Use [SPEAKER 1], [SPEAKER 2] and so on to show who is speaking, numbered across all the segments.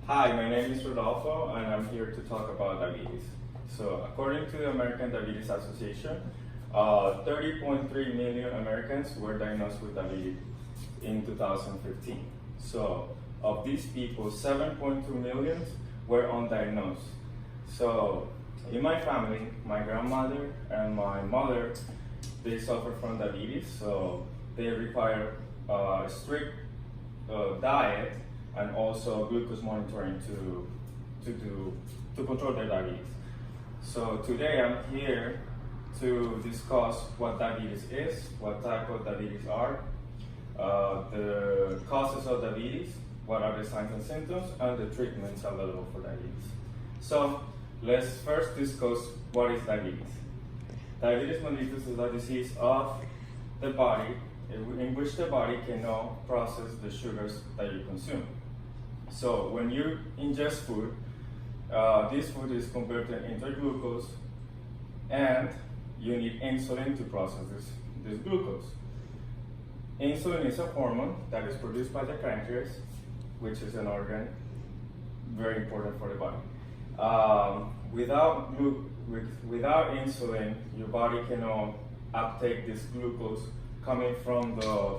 [SPEAKER 1] Hi, my name is Rodolfo, and I'm here to talk about diabetes. So, according to the American Diabetes Association, 30.3 million Americans were diagnosed with diabetes in 2015. So, of these people, 7.2 million were undiagnosed. So, in my family, my grandmother and my mother, they suffer from diabetes, so they require a strict diet and also glucose monitoring to control their diabetes. So today I'm here to discuss what diabetes is, what type of diabetes are, the causes of diabetes, what are the signs and symptoms, and the treatments available for diabetes. So let's first discuss what is diabetes. Diabetes mellitus is a disease of the body in which the body cannot process the sugars that you consume. So when you ingest food, this food is converted into glucose, and you need insulin to process this glucose. Insulin is a hormone that is produced by the pancreas, which is an organ very important for the body. Without insulin, your body cannot uptake this glucose coming from the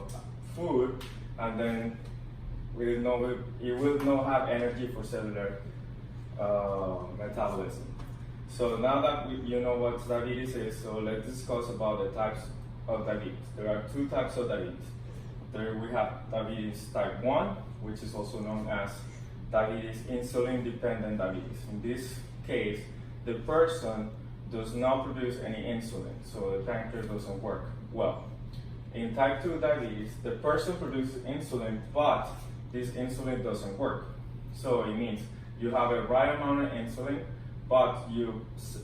[SPEAKER 1] food, and then it will not have energy for cellular metabolism. So now that you know what diabetes is, so let's discuss about the types of diabetes. There are two types of diabetes. We have diabetes type 1, which is also known as diabetes insulin-dependent diabetes. In this case, the person does not produce any insulin, so the pancreas doesn't work well. In type 2 diabetes, the person produces insulin, but this insulin doesn't work. So it means you have a right amount of insulin, but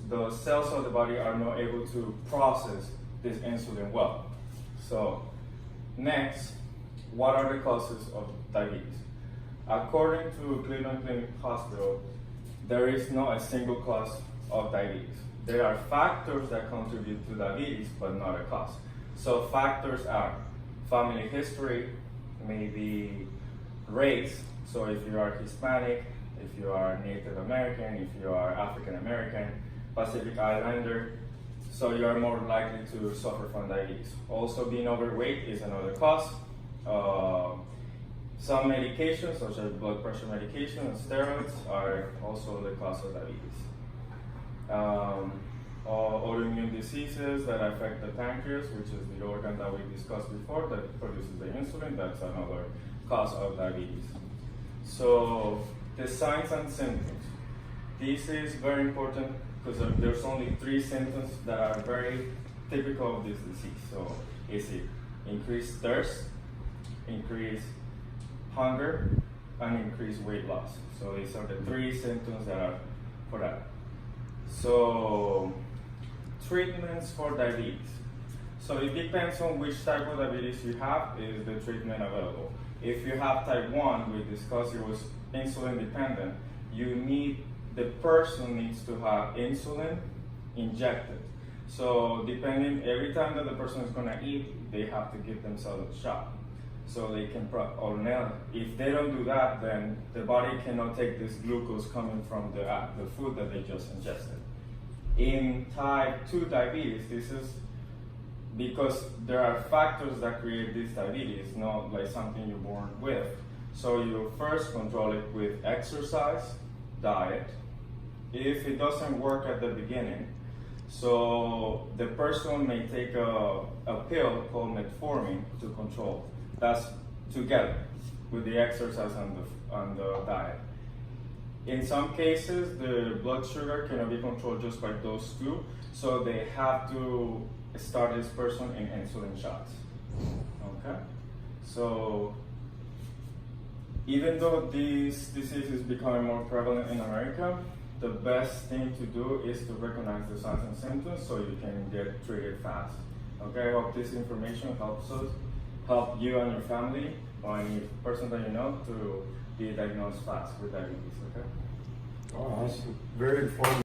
[SPEAKER 1] the cells of the body are not able to process this insulin well. So next, what are the causes of diabetes? According to Cleveland Clinic Hospital, there is not a single cause of diabetes. There are factors that contribute to diabetes, but not a cause. So factors are family history, maybe race. So if you are Hispanic, if you are Native American, if you are African American, Pacific Islander, so you are more likely to suffer from diabetes. Also, being overweight is another cause. Some medications, such as blood pressure medication and steroids, are also the cause of diabetes. Autoimmune diseases that affect the pancreas, which is the organ that we discussed before that produces the insulin, that's another cause of diabetes. So the signs and symptoms. This is very important because there's only 3 symptoms that are very typical of this disease. So is it increased thirst, increased hunger, and increased weight loss. So these are the 3 symptoms that are for that. So treatments for diabetes. So it depends on which type of diabetes you have is the treatment available. If you have type 1, we discussed it was insulin dependent, the person needs to have insulin injected. So depending, every time that the person is gonna eat, they have to give themselves a shot. So they can, or now, if they don't do that, then the body cannot take this glucose coming from the food that they just ingested. In type 2 diabetes, this is because there are factors that create this diabetes, not like something you're born with. So you first control it with exercise, diet. If it doesn't work at the beginning, so the person may take a pill called metformin to control. That's together with the exercise and the diet. In some cases, the blood sugar cannot be controlled just by those 2, so they have to start this person in insulin shots. Okay? So even though this disease is becoming more prevalent in America, the best thing to do is to recognize the signs and symptoms so you can get treated fast. Okay, I hope this information help you and your family or any person that you know to be diagnosed fast with diabetes. Okay?
[SPEAKER 2] Oh, that's very informative.